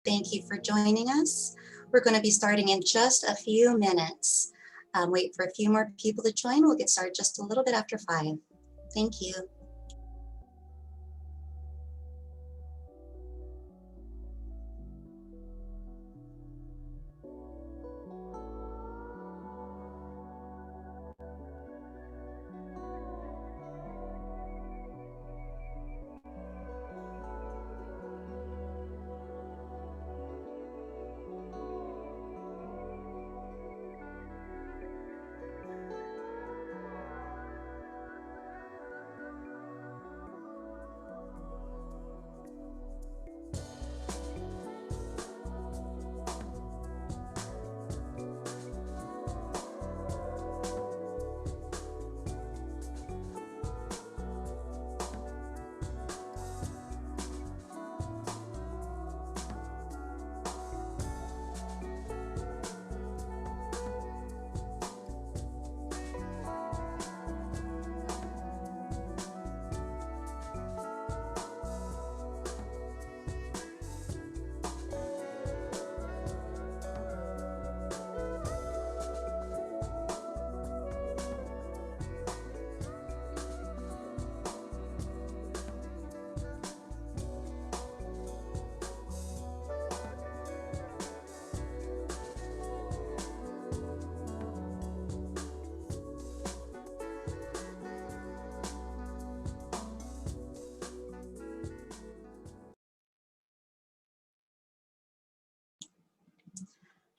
Thank you for joining us. We're going to be starting in just a few minutes. Wait for a few more people to join. We'll get started just a little bit after 5. Thank you.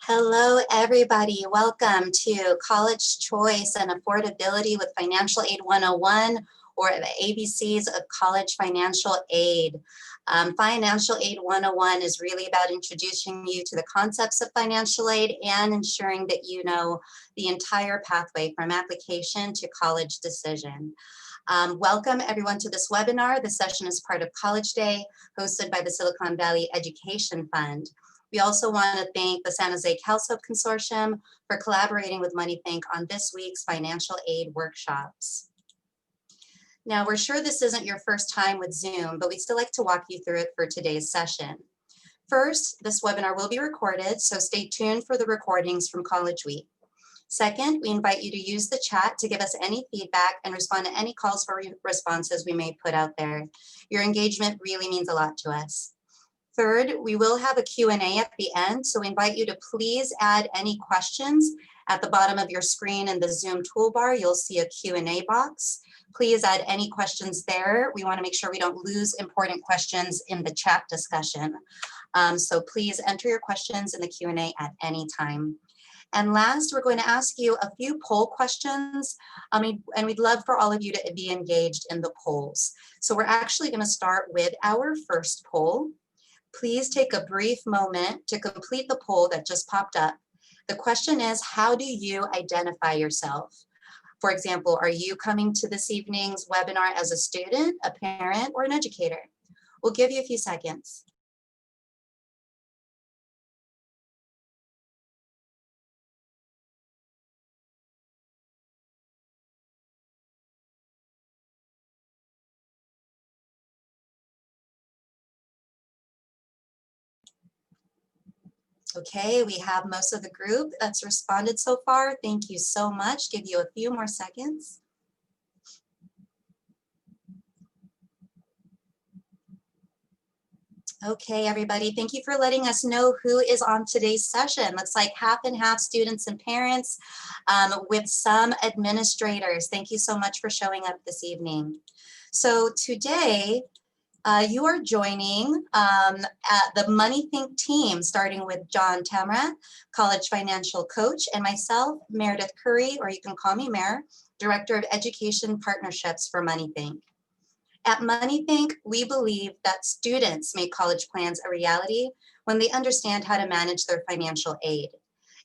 Hello, everybody. Welcome to College Choice and Affordability with Financial Aid 101, or the ABCs of College Financial Aid. Financial Aid 101 is really about introducing you to the concepts of financial aid and ensuring that you know the entire pathway from application to college decision. Welcome everyone to this webinar. This session is part of College Day, hosted by the Silicon Valley Education Fund. We also want to thank the San Jose CalSoap Consortium for collaborating with Moneythink on this week's financial aid workshops. Now, we're sure this isn't your first time with Zoom, but we'd still like to walk you through it for today's session. First, this webinar will be recorded, so stay tuned for the recordings from College Week. Second, we invite you to use the chat to give us any feedback and respond to any calls for responses we may put out there. Your engagement really means a lot to us. Third, we will have a Q&A at the end, so we invite you to please add any questions. At the bottom of your screen in the Zoom toolbar, you'll see a Q&A box. Please add any questions there. We want to make sure we don't lose important questions in the chat discussion. So please enter your questions in the Q&A at any time. And last, we're going to ask you a few poll questions, and we'd love for all of you to be engaged in the polls. So we're actually going to start with our first poll. Please take a brief moment to complete the poll that just popped up. The question is, how do you identify yourself? For example, are you coming to this evening's webinar as a student, a parent, or an educator? We'll give you a few seconds. Okay, we have most of the group that's responded so far. Thank you so much. Give you a few more seconds. Okay, everybody, thank you for letting us know who is on today's session. Looks like half and half students and parents with some administrators. Thank you so much for showing up this evening. So today, you are joining the Moneythink team, starting with John Tamrat, College Financial Coach, and myself, Meredith Curry, or you can call me Mer, Director of Education Partnerships for Moneythink. At Moneythink, we believe that students make college plans a reality when they understand how to manage their financial aid.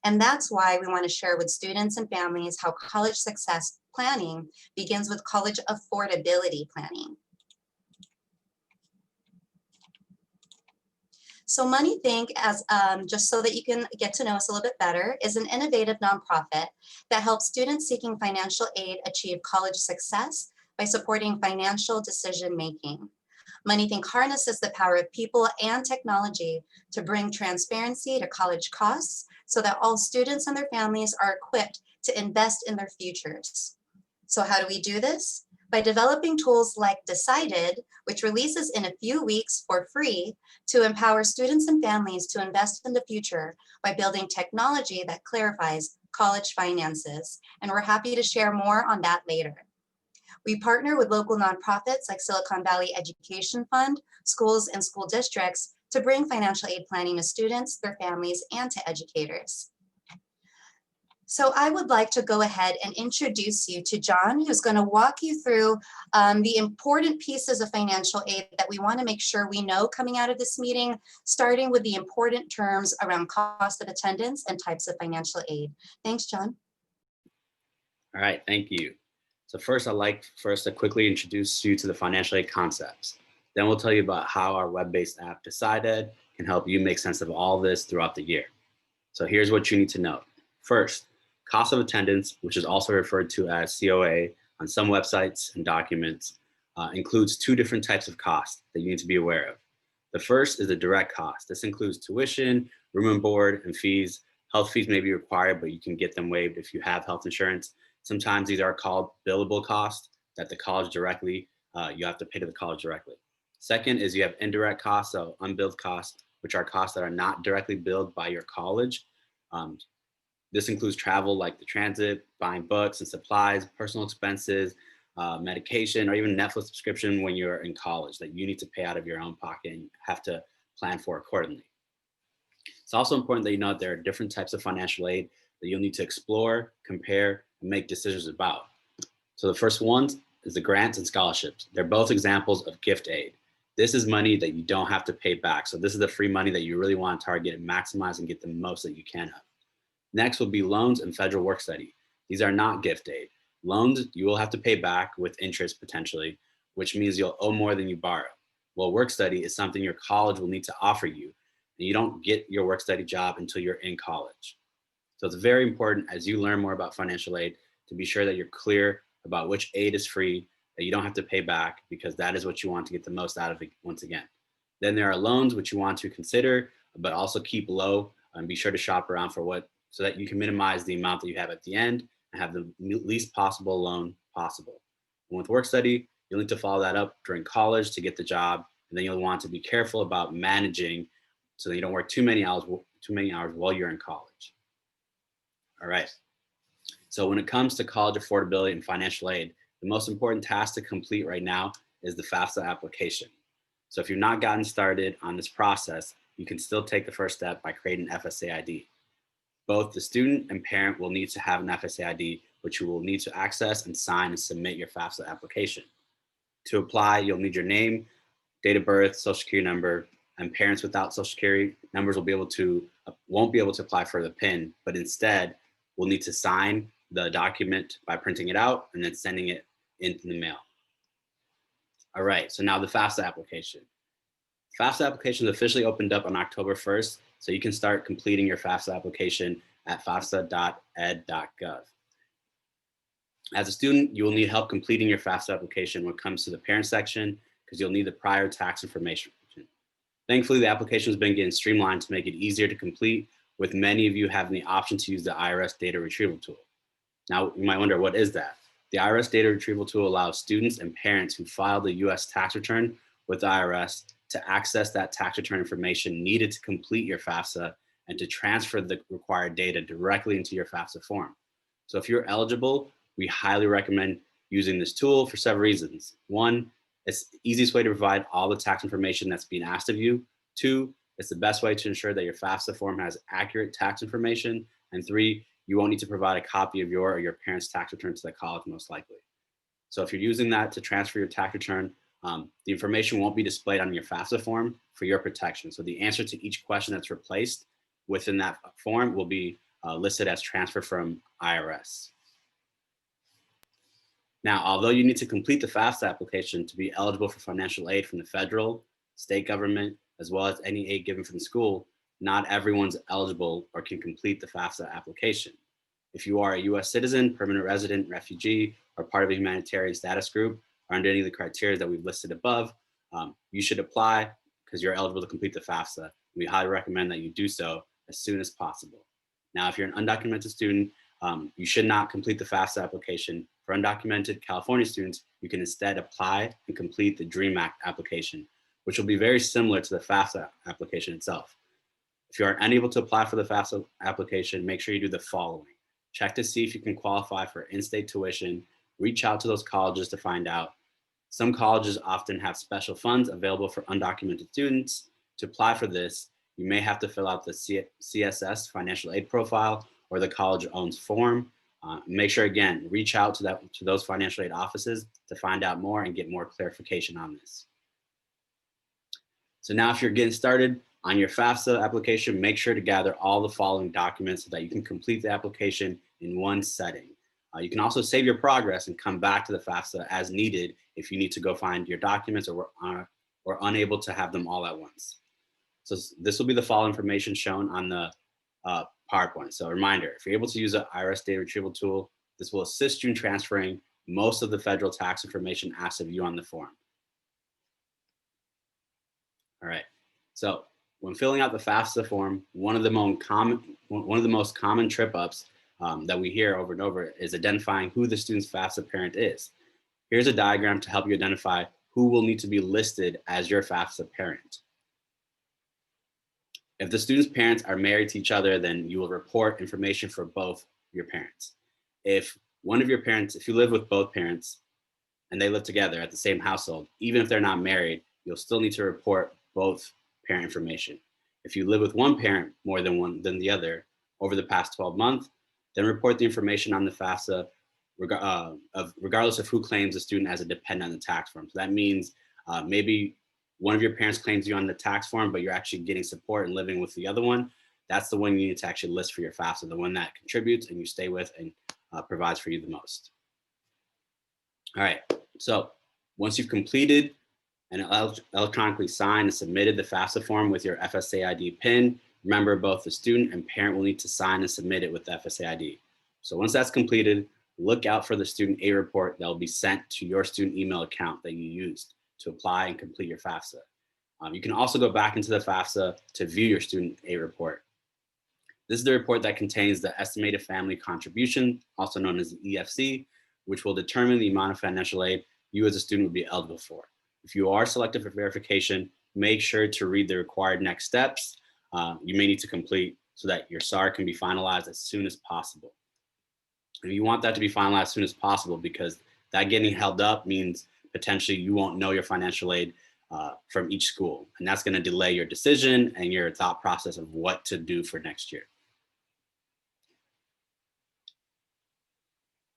And that's why we want to share with students and families how college success planning begins with college affordability planning. So Moneythink, as just so that you can get to know us a little bit better, is an innovative nonprofit that helps students seeking financial aid achieve college success by supporting financial decision making. Moneythink harnesses the power of people and technology to bring transparency to college costs so that all students and their families are equipped to invest in their futures. So how do we do this? By developing tools like Decided, which releases in a few weeks for free to empower students and families to invest in the future by building technology that clarifies college finances. And we're happy to share more on that later. We partner with local nonprofits like Silicon Valley Education Fund, schools and school districts to bring financial aid planning to students, their families, and to educators. So I would like to go ahead and introduce you to John, who's going to walk you through the important pieces of financial aid that we want to make sure we know coming out of this meeting, starting with the important terms around cost of attendance and types of financial aid. Thanks, John. All right, thank you. So first, I'd like to quickly introduce you to the financial aid concepts. Then we'll tell you about how our web-based app Decided can help you make sense of all this throughout the year. So here's what you need to know. First, cost of attendance, which is also referred to as COA on some websites and documents, includes two different types of costs that you need to be aware of. The first is the direct cost. This includes tuition, room and board, and fees. Health fees may be required, but you can get them waived if you have health insurance. Sometimes these are called billable costs that the college directly, you have to pay to the college directly. Second is you have indirect costs, so unbilled costs, which are costs that are not directly billed by your college. This includes travel like the transit, buying books and supplies, personal expenses, medication, or even Netflix subscription when you're in college that you need to pay out of your own pocket and have to plan for accordingly. It's also important that you know that there are different types of financial aid that you'll need to explore, compare, and make decisions about. So the first one is the grants and scholarships. They're both examples of gift aid. This is money that you don't have to pay back. So this is the free money that you really want to target and maximize and get the most that you can of. Next will be loans and federal work study. These are not gift aid. Loans, you will have to pay back with interest potentially, which means you'll owe more than you borrow. Well, work study is something your college will need to offer you, and you don't get your work study job until you're in college. So it's very important as you learn more about financial aid to be sure that you're clear about which aid is free, that you don't have to pay back, because that is what you want to get the most out of it once again. Then there are loans, which you want to consider, but also keep low and be sure to shop around for what, so that you can minimize the amount that you have at the end and have the least possible loan possible. And with work study, you'll need to follow that up during college to get the job. And then you'll want to be careful about managing so that you don't work too many hours while you're in college. All right. So when it comes to college affordability and financial aid, the most important task to complete right now is the FAFSA application. So if you've not gotten started on this process, you can still take the first step by creating an FSA ID. Both the student and parent will need to have an FSA ID, which you will need to access and sign and submit your FAFSA application. To apply, you'll need your name, date of birth, social security number, and parents without social security numbers won't be able to apply for the PIN, but instead will need to sign the document by printing it out and then sending it in the mail. All right, so now the FAFSA application. FAFSA application is officially opened up on October 1st, so you can start completing your FAFSA application at fafsa.ed.gov. As a student, you will need help completing your FAFSA application when it comes to the parent section, because you'll need the prior tax information. Thankfully, the application has been getting streamlined to make it easier to complete, with many of you having the option to use the IRS data retrieval tool. Now, you might wonder, what is that? The IRS data retrieval tool allows students and parents who file the US tax return with the IRS to access that tax return information needed to complete your FAFSA and to transfer the required data directly into your FAFSA form. So if you're eligible, we highly recommend using this tool for several reasons. One, it's the easiest way to provide all the tax information that's being asked of you. Two, it's the best way to ensure that your FAFSA form has accurate tax information. And three, you won't need to provide a copy of your or your parents' tax return to the college most likely. So if you're using that to transfer your tax return, the information won't be displayed on your FAFSA form for your protection. So the answer to each question that's replaced within that form will be listed as transfer from IRS. Now, although you need to complete the FAFSA application to be eligible for financial aid from the federal, state government, as well as any aid given from the school, not everyone's eligible or can complete the FAFSA application. If you are a US citizen, permanent resident, refugee, or part of a humanitarian status group, or under any of the criteria that we've listed above, You should apply because you're eligible to complete the FAFSA. We highly recommend that you do so as soon as possible. Now, if you're an undocumented student, you should not complete the FAFSA application. For undocumented California students, you can instead apply and complete the DREAM Act application, which will be very similar to the FAFSA application itself. If you are unable to apply for the FAFSA application, make sure you do the following. Check to see if you can qualify for in-state tuition. Reach out to those colleges to find out. Some colleges often have special funds available for undocumented students. To apply for this, you may have to fill out the CSS financial aid profile or the college owns form. Make sure, again, reach out to those financial aid offices to find out more and get more clarification on this. So now if you're getting started on your FAFSA application, make sure to gather all the following documents so that you can complete the application in one setting. You can also save your progress and come back to the FAFSA as needed if you need to go find your documents or unable to have them all at once. So this will be the following information shown on the PowerPoint. So a reminder, if you're able to use an IRS data retrieval tool, this will assist you in transferring most of the federal tax information asked of you on the form. All right, so when filling out the FAFSA form, one of the most common trip-ups that we hear over and over is identifying who the student's FAFSA parent is. Here's a diagram to help you identify who will need to be listed as your FAFSA parent. If the student's parents are married to each other, then you will report information for both your parents. If one of your parents, if you live with both parents and they live together at the same household, even if they're not married, you'll still need to report both parent information. If you live with one parent more than the other over the past 12 months, then report the information on the FAFSA regardless of who claims the student as a dependent on the tax form. So that means maybe one of your parents claims you on the tax form, but you're actually getting support and living with the other one. That's the one you need to actually list for your FAFSA, the one that contributes and you stay with and provides for you the most. All right, so once you've completed and electronically signed and submitted the FAFSA form with your FSA ID PIN, remember both the student and parent will need to sign and submit it with the FSA ID. So once that's completed, look out for the student A report that will be sent to your student email account that you used to apply and complete your FAFSA. You can also go back into the FAFSA to view your student A report. This is the report that contains the estimated family contribution, also known as the EFC, which will determine the amount of financial aid you as a student would be eligible for. If you are selected for verification, make sure to read the required next steps you may need to complete so that your SAR can be finalized as soon as possible. And you want that to be finalized as soon as possible because that getting held up means potentially you won't know your financial aid from each school. And that's going to delay your decision and your thought process of what to do for next year.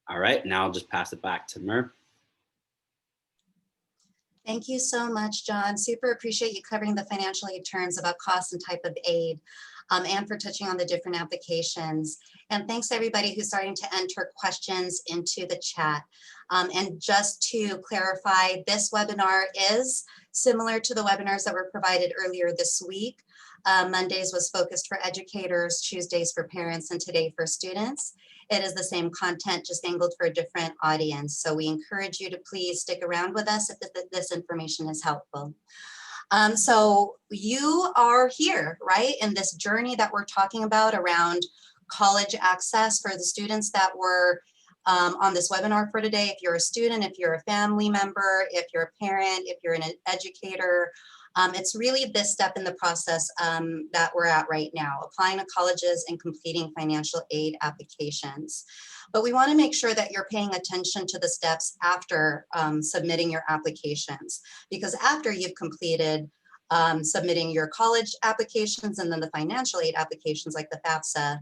All right, now I'll just pass it back to Mer. Thank you so much, John. Super appreciate you covering the financial aid terms about cost and type of aid, and for touching on the different applications. And thanks to everybody who's starting to enter questions into the chat. And just to clarify, this webinar is similar to the webinars that were provided earlier this week. Mondays was focused for educators, Tuesdays for parents, and today for students. It is the same content, just angled for a different audience. So we encourage you to please stick around with us if this information is helpful. So you are here, right, in this journey that we're talking about around college access for the students that were on this webinar for today. If you're a student, if you're a family member, if you're a parent, if you're an educator, it's really this step in the process that we're at right now, applying to colleges and completing financial aid applications. But we want to make sure that you're paying attention to the steps after submitting your applications, because after you've completed submitting your college applications and then the financial aid applications like the FAFSA,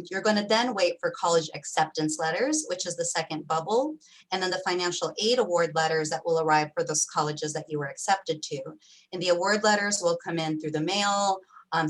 you're going to then wait for college acceptance letters, which is the second bubble, and then the financial aid award letters that will arrive for those colleges that you were accepted to. And the award letters will come in through the mail,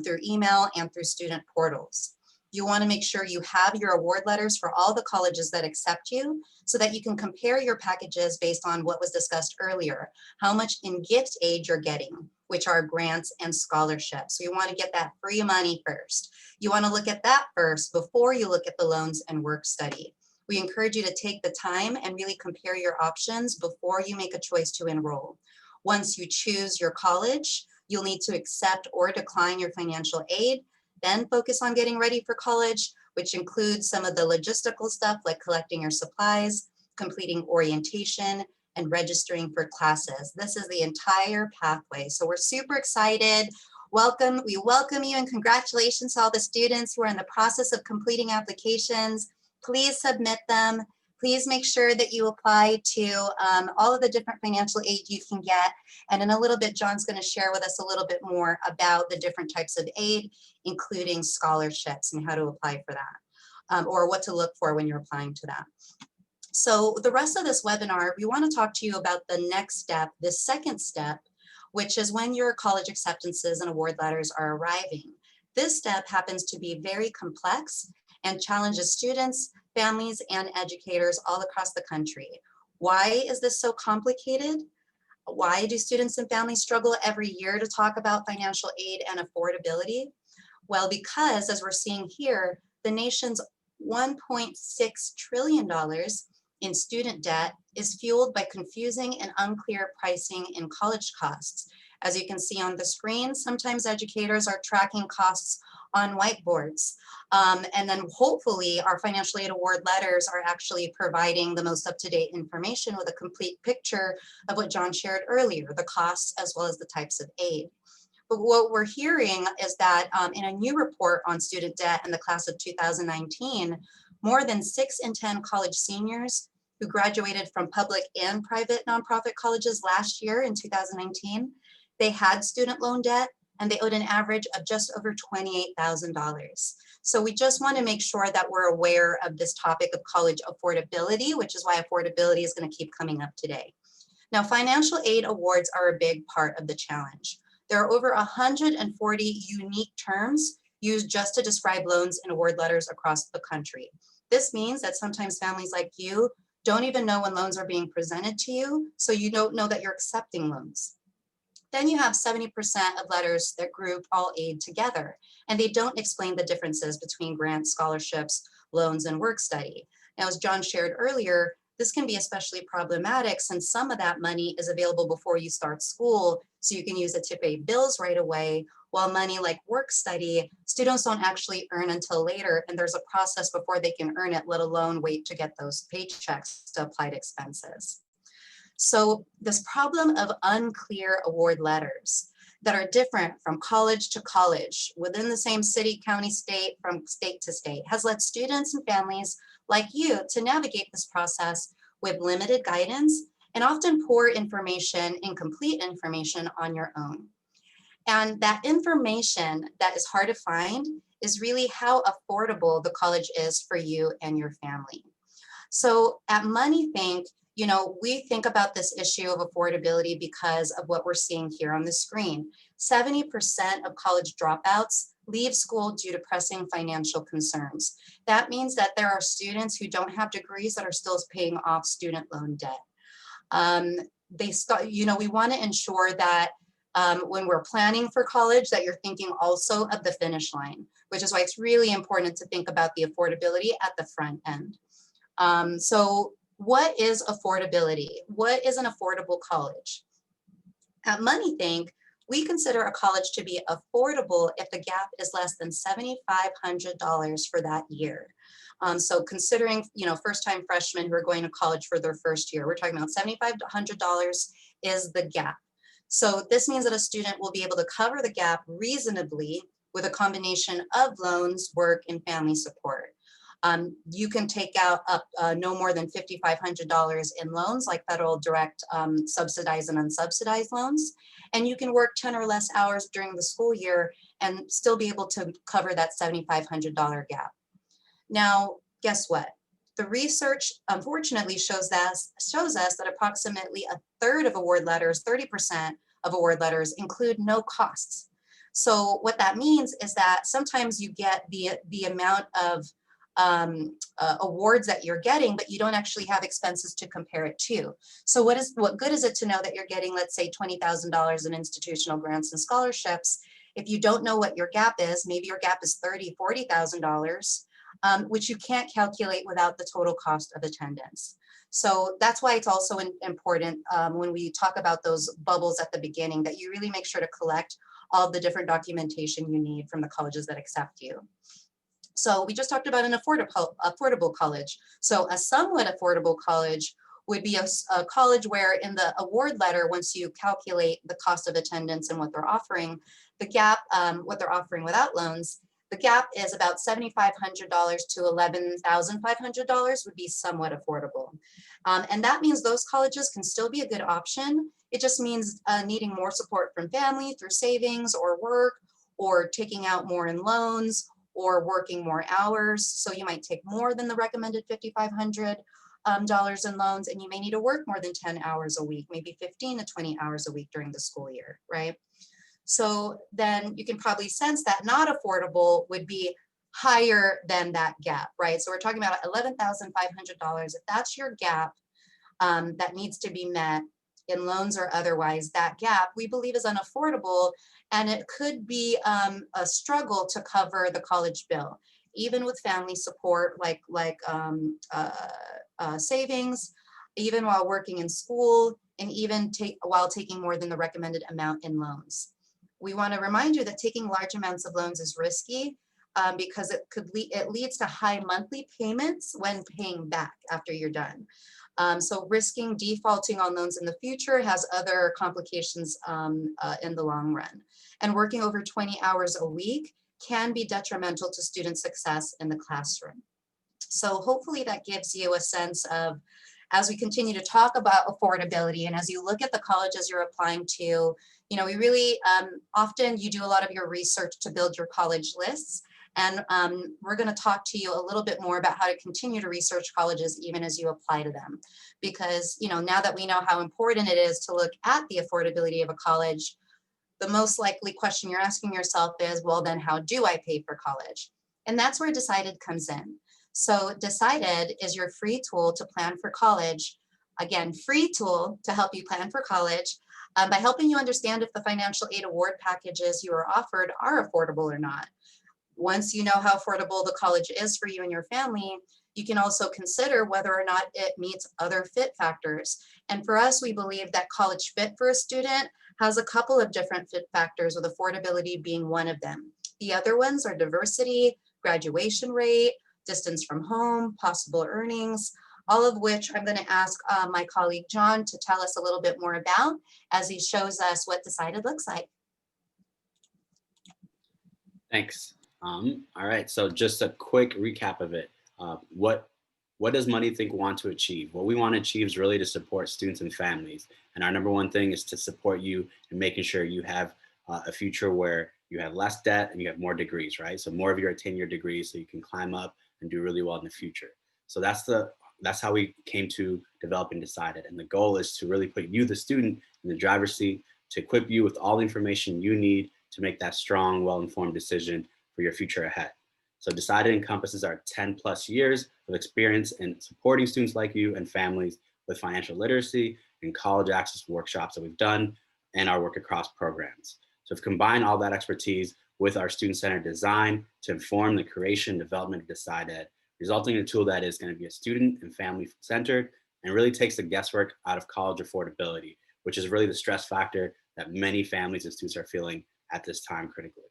through email, and through student portals. You want to make sure you have your award letters for all the colleges that accept you so that you can compare your packages based on what was discussed earlier, how much in gift aid you're getting, which are grants and scholarships. So you want to get that free money first. You want to look at that first before you look at the loans and work study. We encourage you to take the time and really compare your options before you make a choice to enroll. Once you choose your college, you'll need to accept or decline your financial aid, then focus on getting ready for college, which includes some of the logistical stuff like collecting your supplies, completing orientation, and registering for classes. This is the entire pathway. So we're super excited. We welcome you, and congratulations to all the students who are in the process of completing applications. Please submit them. Please make sure that you apply to all of the different financial aid you can get. And in a little bit, John's going to share with us a little bit more about the different types of aid, including scholarships and how to apply for that, or what to look for when you're applying to that. So the rest of this webinar, we want to talk to you about the next step, the second step, which is when your college acceptances and award letters are arriving. This step happens to be very complex and challenges students, families, and educators all across the country. Why is this so complicated? Why do students and families struggle every year to talk about financial aid and affordability? Well, because as we're seeing here, the nation's $1.6 trillion in student debt is fueled by confusing and unclear pricing in college costs. As you can see on the screen, sometimes educators are tracking costs on whiteboards. And then hopefully our financial aid award letters are actually providing the most up-to-date information with a complete picture of what John shared earlier, the costs as well as the types of aid. But what we're hearing is that in a new report on student debt in the class of 2019, more than 6 in 10 college seniors who graduated from public and private nonprofit colleges last year in 2019, they had student loan debt and they owed an average of just over $28,000. So we just want to make sure that we're aware of this topic of college affordability, which is why affordability is going to keep coming up today. Now, financial aid awards are a big part of the challenge. There are over 140 unique terms used just to describe loans and award letters across the country. This means that sometimes families like you don't even know when loans are being presented to you, so you don't know that you're accepting loans. Then you have 70% of letters that group all aid together, and they don't explain the differences between grants, scholarships, loans, and work study. Now, as John shared earlier, this can be especially problematic since some of that money is available before you start school, so you can use it to pay bills right away, while money like work study, students don't actually earn until later, and there's a process before they can earn it, let alone wait to get those paychecks to apply to expenses. So this problem of unclear award letters that are different from college to college, within the same city, county, state, from state to state, has led students and families like you to navigate this process with limited guidance and often poor information, incomplete information on your own. And that information that is hard to find is really how affordable the college is for you and your family. So at Moneythink, we think about this issue of affordability because of what we're seeing here on the screen. 70% of college dropouts leave school due to pressing financial concerns. That means that there are students who don't have degrees that are still paying off student loan debt. We want to ensure that when we're planning for college, that you're thinking also of the finish line, which is why it's really important to think about the affordability at the front end. So what is affordability? What is an affordable college? At Moneythink, we consider a college to be affordable if the gap is less than $7,500 for that year. So considering, first-time freshmen who are going to college for their first year, we're talking about $7,500 is the gap. So this means that a student will be able to cover the gap reasonably with a combination of loans, work, and family support. You can take out up no more than $5,500 in loans, like federal direct subsidized and unsubsidized loans. And you can work 10 or less hours during the school year and still be able to cover that $7,500 gap. Now, guess what? The research, unfortunately, shows us that approximately a third of award letters, 30% of award letters, include no costs. So what that means is that sometimes you get the amount of awards that you're getting, but you don't actually have expenses to compare it to. So what good is it to know that you're getting, let's say, $20,000 in institutional grants and scholarships if you don't know what your gap is? Maybe your gap is $30,000, $40,000. which you can't calculate without the total cost of attendance. So that's why it's also important when we talk about those bubbles at the beginning, that you really make sure to collect all the different documentation you need from the colleges that accept you. So we just talked about an affordable college. So a somewhat affordable college would be a college where in the award letter, once you calculate the cost of attendance and what they're offering, the gap, what they're offering without loans, the gap is about $7,500 to $11,500 would be somewhat affordable. And that means those colleges can still be a good option. It just means needing more support from family through savings or work, or taking out more in loans, or working more hours. So you might take more than the recommended $5,500 in loans, and you may need to work more than 10 hours a week, maybe 15 to 20 hours a week during the school year, right? So then you can probably sense that not affordable would be higher than that gap, right? So we're talking about $11,500. If that's your gap that needs to be met in loans or otherwise, that gap we believe is unaffordable, and it could be a struggle to cover the college bill, even with family support like savings, even while working in school, and even while taking more than the recommended amount in loans. We want to remind you that taking large amounts of loans is risky because it leads to high monthly payments when paying back after you're done. So risking defaulting on loans in the future has other complications in the long run. And working over 20 hours a week can be detrimental to student success in the classroom. So hopefully that gives you a sense of, as we continue to talk about affordability and as you look at the colleges you're applying to, you know, we really often you do a lot of your research to build your college lists. And we're going to talk to you a little bit more about how to continue to research colleges even as you apply to them. Because, you know, now that we know how important it is to look at the affordability of a college, the most likely question you're asking yourself is, well, then how do I pay for college? And that's where Decided comes in. So Decided is your free tool to plan for college. Again, free tool to help you plan for college by helping you understand if the financial aid award packages you are offered are affordable or not. Once you know how affordable the college is for you and your family, you can also consider whether or not it meets other fit factors. And for us, we believe that college fit for a student has a couple of different fit factors, with affordability being one of them. The other ones are diversity, graduation rate, distance from home, possible earnings, all of which I'm going to ask my colleague John to tell us a little bit more about as he shows us what Decided looks like. Thanks. All right, so just a quick recap of it. What does Moneythink want to achieve? What we want to achieve is really to support students and families. And our number one thing is to support you in making sure you have a future where you have less debt and you have more degrees, right? So more of your tenure degrees so you can climb up and do really well in the future. So that's how we came to develop and Decided. And the goal is to really put you, the student, in the driver's seat, to equip you with all the information you need to make that strong, well-informed decision for your future ahead. So Decided encompasses our 10+ years of experience in supporting students like you and families with financial literacy and college access workshops that we've done and our work across programs. So we've combined all that expertise with our student-centered design to inform the creation and development of Decided, resulting in a tool that is going to be a student and family-centered and really takes the guesswork out of college affordability, which is really the stress factor that many families and students are feeling at this time critically.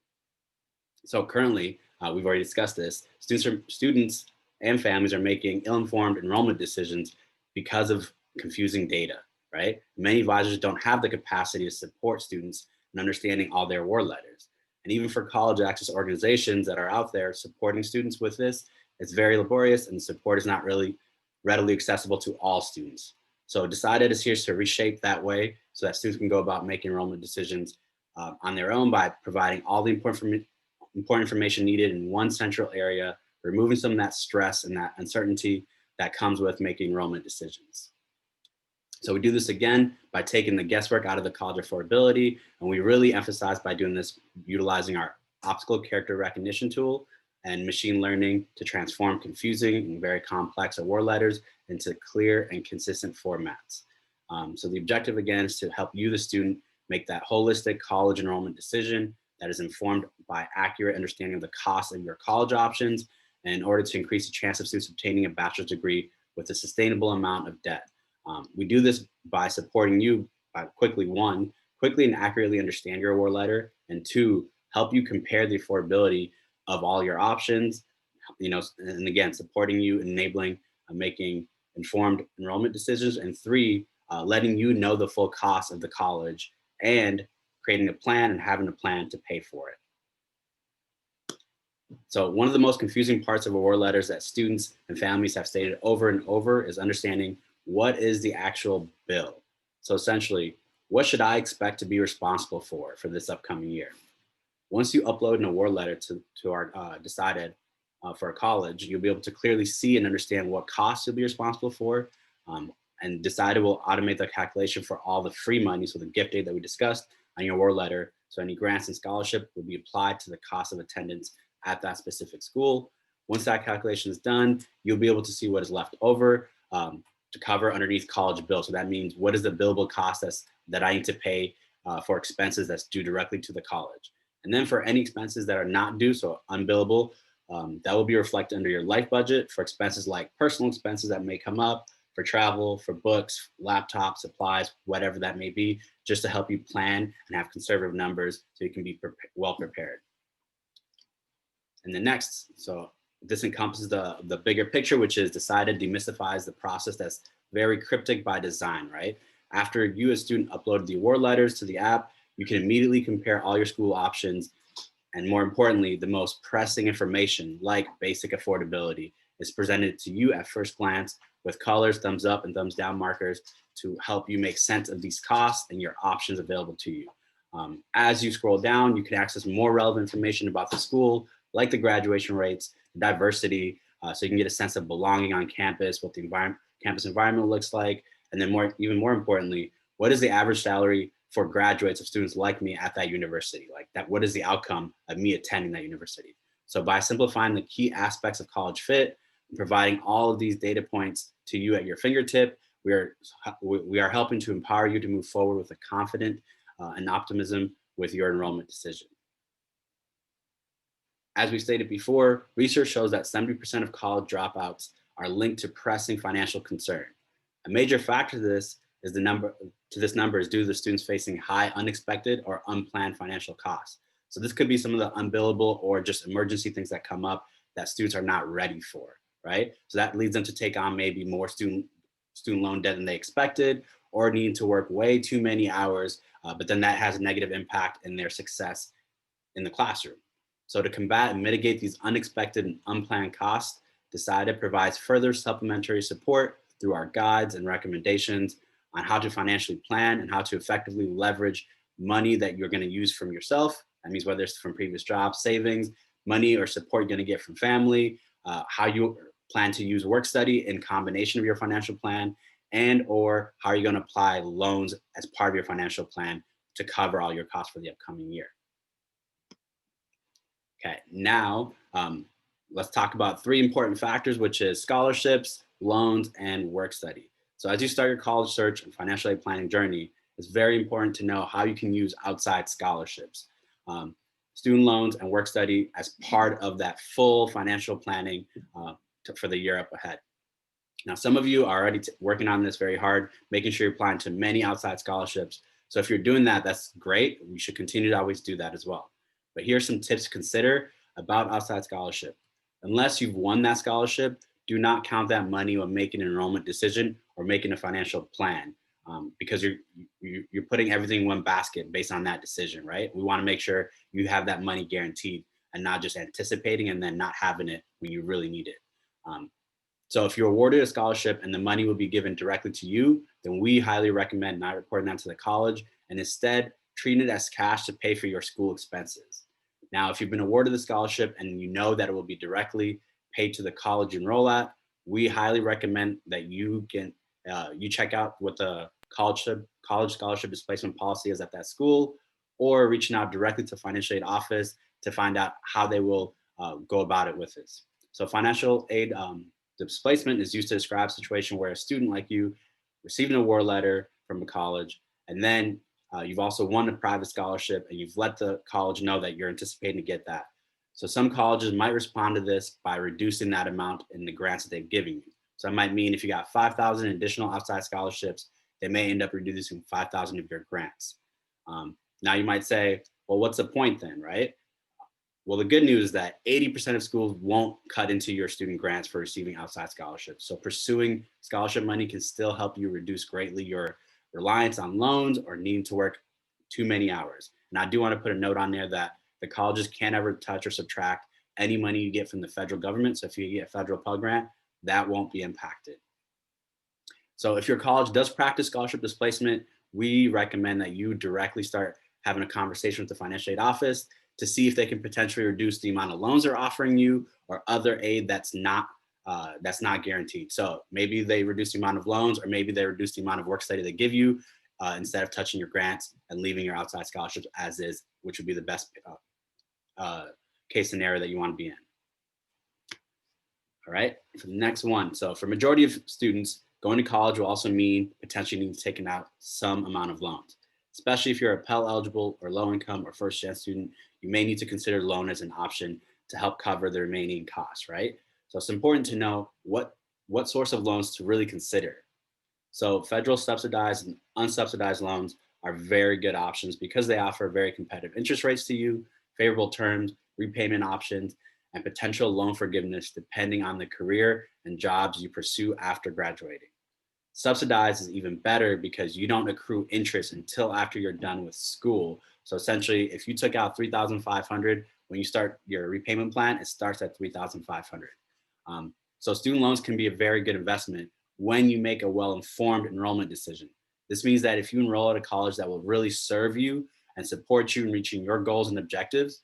So currently, we've already discussed this, students and families are making ill-informed enrollment decisions because of confusing data, right? Many advisors don't have the capacity to support students in understanding all their award letters. And even for college access organizations that are out there supporting students with this, it's very laborious and support is not really readily accessible to all students. So Decided is here to reshape that way so that students can go about making enrollment decisions on their own by providing all the important information needed in one central area, removing some of that stress and that uncertainty that comes with making enrollment decisions. So we do this again by taking the guesswork out of the college affordability, and we really emphasize by doing this, utilizing our optical character recognition tool and machine learning to transform confusing and very complex award letters into clear and consistent formats. So the objective again is to help you, the student, make that holistic college enrollment decision that is informed by accurate understanding of the cost of your college options and in order to increase the chance of students obtaining a bachelor's degree with a sustainable amount of debt. We do this by supporting you by quickly and accurately understand your award letter, and two, help you compare the affordability of all your options, and again, supporting you, enabling making informed enrollment decisions, and three, letting you know the full cost of the college and creating a plan and having a plan to pay for it. So one of the most confusing parts of award letters that students and families have stated over and over is understanding what is the actual bill. So essentially, what should I expect to be responsible for this upcoming year? Once you upload an award letter to our decided for a college, you'll be able to clearly see and understand what costs you'll be responsible for. And Decided will automate the calculation for all the free money, so the gift aid that we discussed on your award letter. So any grants and scholarship will be applied to the cost of attendance at that specific school. Once that calculation is done, you'll be able to see what is left over to cover underneath college bill. So that means what is the billable cost that I need to pay for expenses that's due directly to the college. And then for any expenses that are not due, so unbillable, that will be reflected under your life budget for expenses like personal expenses that may come up, for travel, for books, laptops, supplies, whatever that may be, just to help you plan and have conservative numbers so you can be well prepared. And the next, so this encompasses the bigger picture, which is decided demystifies the process that's very cryptic by design, right? After you as a student upload the award letters to the app, you can immediately compare all your school options. And more importantly, the most pressing information like basic affordability is presented to you at first glance with colors, thumbs up and thumbs down markers to help you make sense of these costs and your options available to you. As you scroll down, you can access more relevant information about the school, like the graduation rates, diversity, so you can get a sense of belonging on campus, what the campus environment looks like, and then even more importantly, what is the average salary for graduates of students like me at that university? Like that, what is the outcome of me attending that university? So by simplifying the key aspects of college fit and providing all of these data points to you at your fingertip, we are helping to empower you to move forward with a confident and optimism with your enrollment decision. As we stated before, research shows that 70% of college dropouts are linked to pressing financial concern. A major factor to this number is due to the students facing high unexpected or unplanned financial costs. So this could be some of the unbillable or just emergency things that come up that students are not ready for, right? So that leads them to take on maybe more student loan debt than they expected, or needing to work way too many hours, but then that has a negative impact in their success in the classroom. So to combat and mitigate these unexpected and unplanned costs, Decided provides further supplementary support through our guides and recommendations on how to financially plan and how to effectively leverage money that you're going to use from yourself. That means whether it's from previous jobs, savings, money, or support you're going to get from family, how you plan to use work study in combination of your financial plan, and or how you're going to apply loans as part of your financial plan to cover all your costs for the upcoming year. Okay, now let's talk about three important factors, which is scholarships, loans, and work study. So as you start your college search and financial aid planning journey, it's very important to know how you can use outside scholarships, student loans, and work study as part of that full financial planning for the year up ahead. Now, some of you are already working on this very hard, making sure you're applying to many outside scholarships. So if you're doing that, that's great. We should continue to always do that as well. But here's some tips to consider about outside scholarship. Unless you've won that scholarship, do not count that money when making an enrollment decision or making a financial plan, because you're putting everything in one basket based on that decision, right? We want to make sure you have that money guaranteed and not just anticipating and then not having it when you really need it. So if you're awarded a scholarship and the money will be given directly to you, then we highly recommend not reporting that to the college and instead treating it as cash to pay for your school expenses. Now, if you've been awarded the scholarship and you know that it will be directly paid to the college you enroll at, we highly recommend that you check out what the college scholarship displacement policy is at that school, or reaching out directly to financial aid office to find out how they will go about it with this. So financial aid displacement is used to describe a situation where a student like you received an award letter from a college, and then you've also won a private scholarship and you've let the college know that you're anticipating to get that. So some colleges might respond to this by reducing that amount in the grants that they've given you. So that might mean if you got 5,000 additional outside scholarships, they may end up reducing 5,000 of your grants. Now you might say, well, what's the point then, right? Well, the good news is that 80% of schools won't cut into your student grants for receiving outside scholarships. So pursuing scholarship money can still help you reduce greatly your reliance on loans or needing to work too many hours. And I do want to put a note on there that the colleges can't ever touch or subtract any money you get from the federal government. So if you get a federal Pell Grant, that won't be impacted. So if your college does practice scholarship displacement, we recommend that you directly start having a conversation with the financial aid office to see if they can potentially reduce the amount of loans they're offering you or other aid that's not guaranteed. So maybe they reduce the amount of loans, or maybe they reduce the amount of work study they give you instead of touching your grants and leaving your outside scholarships as is, which would be the best case scenario that you want to be in. All right, for the next one. So for majority of students, going to college will also mean potentially needing to take out some amount of loans. Especially if you're a Pell eligible or low income or first gen student, you may need to consider loan as an option to help cover the remaining costs, right? So it's important to know what source of loans to really consider. So federal subsidized and unsubsidized loans are very good options because they offer very competitive interest rates to you, favorable terms, repayment options, and potential loan forgiveness depending on the career and jobs you pursue after graduating. Subsidized is even better because you don't accrue interest until after you're done with school. So essentially, if you took out $3,500 when you start your repayment plan, it starts at $3,500. So student loans can be a very good investment when you make a well-informed enrollment decision. This means that if you enroll at a college that will really serve you and support you in reaching your goals and objectives,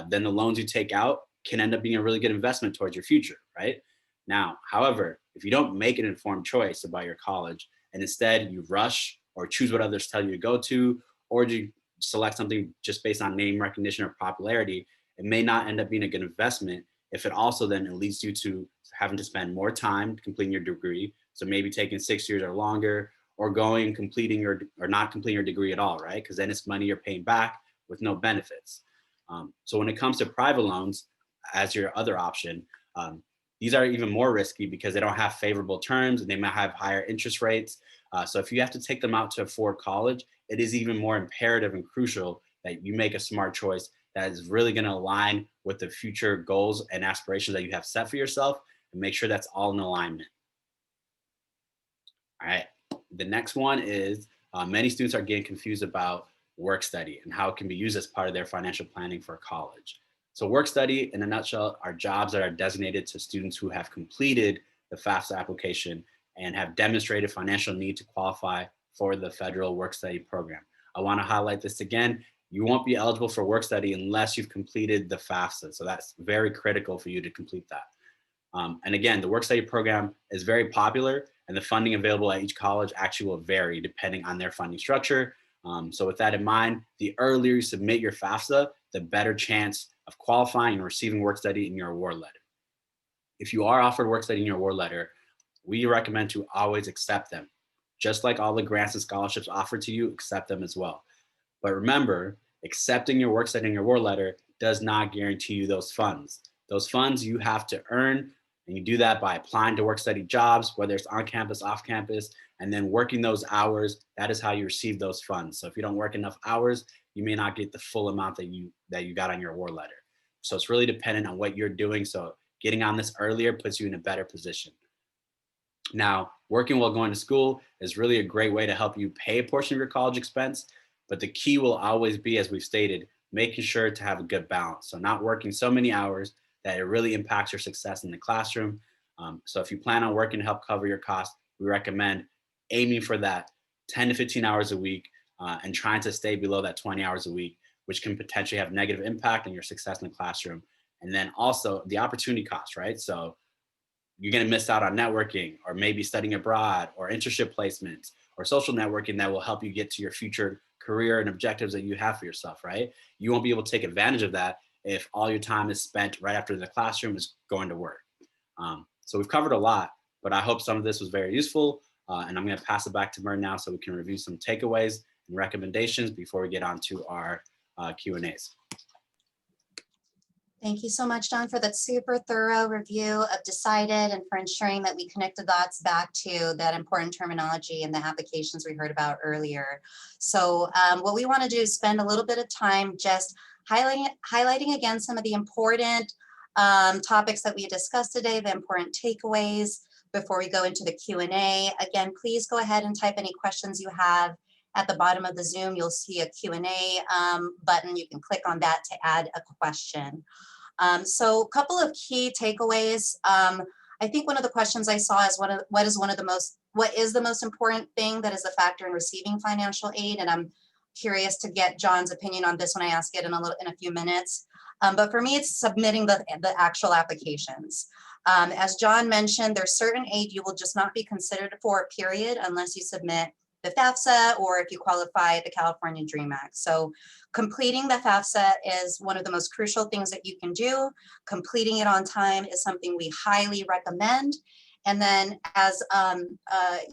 then the loans you take out can end up being a really good investment towards your future, right? Now, however, if you don't make an informed choice about your college and instead you rush or choose what others tell you to go to, or you select something just based on name recognition or popularity, it may not end up being a good investment if it also then it leads you to having to spend more time completing your degree. So maybe taking 6 years or longer, or completing or not completing your degree at all, right? Because then it's money you're paying back with no benefits. So when it comes to private loans as your other option, these are even more risky because they don't have favorable terms and they might have higher interest rates. So if you have to take them out to afford college, it is even more imperative and crucial that you make a smart choice that is really going to align with the future goals and aspirations that you have set for yourself, and make sure that's all in alignment. All right. The next one is many students are getting confused about work study and how it can be used as part of their financial planning for college. So work study, in a nutshell, are jobs that are designated to students who have completed the FAFSA application and have demonstrated financial need to qualify for the federal work study program. I want to highlight this again. You won't be eligible for work study unless you've completed the FAFSA. So that's very critical for you to complete that. And again, the work study program is very popular, and the funding available at each college actually will vary depending on their funding structure. So with that in mind, the earlier you submit your FAFSA, the better chance of qualifying and receiving work study in your award letter. If you are offered work study in your award letter, we recommend to always accept them. Just like all the grants and scholarships offered to you, accept them as well. But remember, accepting your work study in your award letter does not guarantee you those funds. Those funds you have to earn, and you do that by applying to work study jobs, whether it's on campus, off campus, and then working those hours. That is how you receive those funds. So if you don't work enough hours, you may not get the full amount that you got on your award letter. So it's really dependent on what you're doing. So getting on this earlier puts you in a better position. Now, working while going to school is really a great way to help you pay a portion of your college expense, but the key will always be, as we've stated, making sure to have a good balance. So not working so many hours that it really impacts your success in the classroom. So if you plan on working to help cover your costs, we recommend aiming for that 10 to 15 hours a week and trying to stay below that 20 hours a week, which can potentially have negative impact on your success in the classroom. And then also the opportunity cost, right? So you're going to miss out on networking, or maybe studying abroad, or internship placements, or social networking that will help you get to your future career and objectives that you have for yourself, right? You won't be able to take advantage of that if all your time is spent right after the classroom is going to work. So we've covered a lot, but I hope some of this was very useful. And I'm going to pass it back to Myrn now so we can review some takeaways and recommendations before we get on to our Q&As. Thank you so much, John, for that super thorough review of Decided and for ensuring that we connect the dots back to that important terminology and the applications we heard about earlier. So what we want to do is spend a little bit of time just highlighting again some of the important topics that we discussed today, the important takeaways before we go into the Q&A. Again, please go ahead and type any questions you have. At the bottom of the Zoom, you'll see a Q&A button. You can click on that to add a question. So a couple of key takeaways. I think one of the questions I saw is what is the most important thing that is a factor in receiving financial aid? And I'm curious to get John's opinion on this when I ask it in a few minutes. But for me, it's submitting the actual applications. As John mentioned, there's certain aid you will just not be considered for, period, unless you submit the FAFSA or if you qualify the California DREAM Act. So completing the FAFSA is one of the most crucial things that you can do. Completing it on time is something we highly recommend. And then as